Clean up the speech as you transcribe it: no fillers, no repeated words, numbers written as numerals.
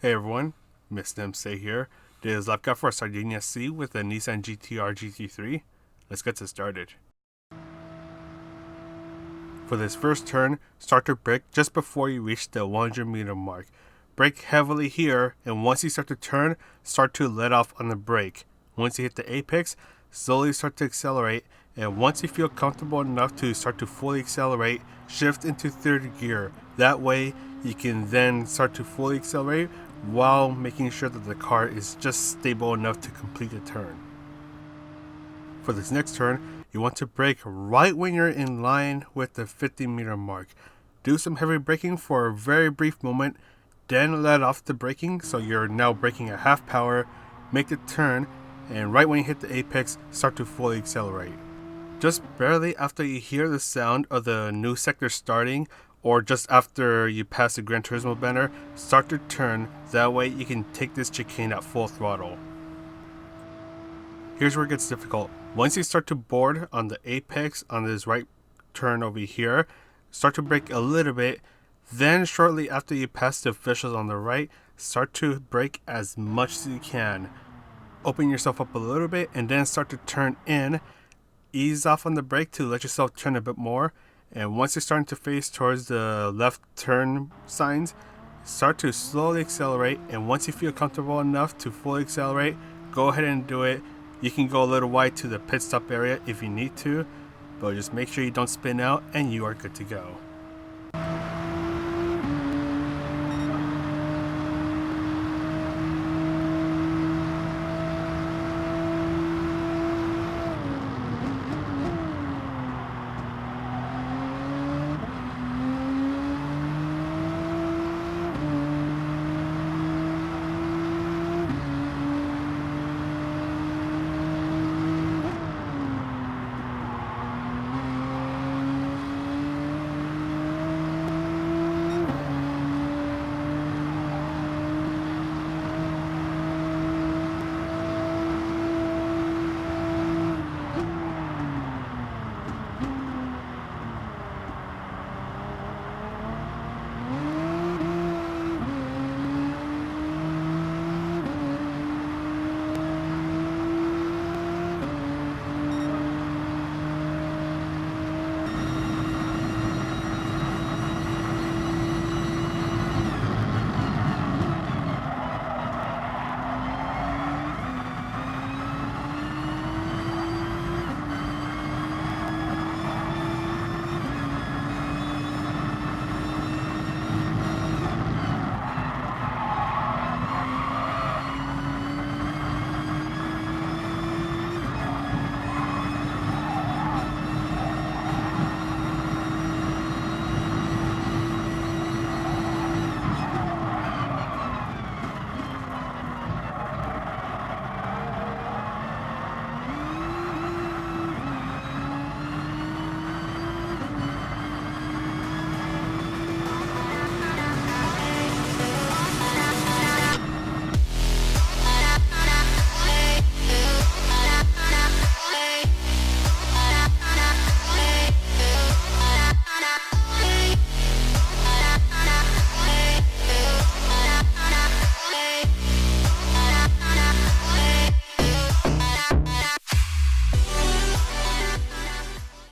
Hey everyone, Miss Say here. This is lap for Sardegna C with the Nissan GTR GT3. Let's get started. For this first turn, start to brake just before you reach the 100-meter mark. Brake heavily here, and once you start to turn, start to let off on the brake. Once you hit the apex, slowly start to accelerate, and once you feel comfortable enough to start to fully accelerate, shift into third gear. That way, you can then start to fully accelerate while making sure that the car is just stable enough to complete the turn. For this next turn, you want to brake right when you're in line with the 50-meter mark. Do some heavy braking for a very brief moment, then let off the braking so you're now braking at half power, make the turn, and right when you hit the apex, start to fully accelerate. Just barely after you hear the sound of the new sector starting, or just after you pass the Gran Turismo banner, start to turn. That way you can take this chicane at full throttle. Here's where it gets difficult. Once you start to board on the apex on this right turn over here, start to brake a little bit. Then shortly after you pass the officials on the right, start to brake as much as you can. Open yourself up a little bit and then start to turn in. Ease off on the brake to let yourself turn a bit more. And once you're starting to face towards the left turn signs, start to slowly accelerate. And once you feel comfortable enough to fully accelerate, go ahead and do it. You can go a little wide to the pit stop area if you need to, but just make sure you don't spin out and you are good to go.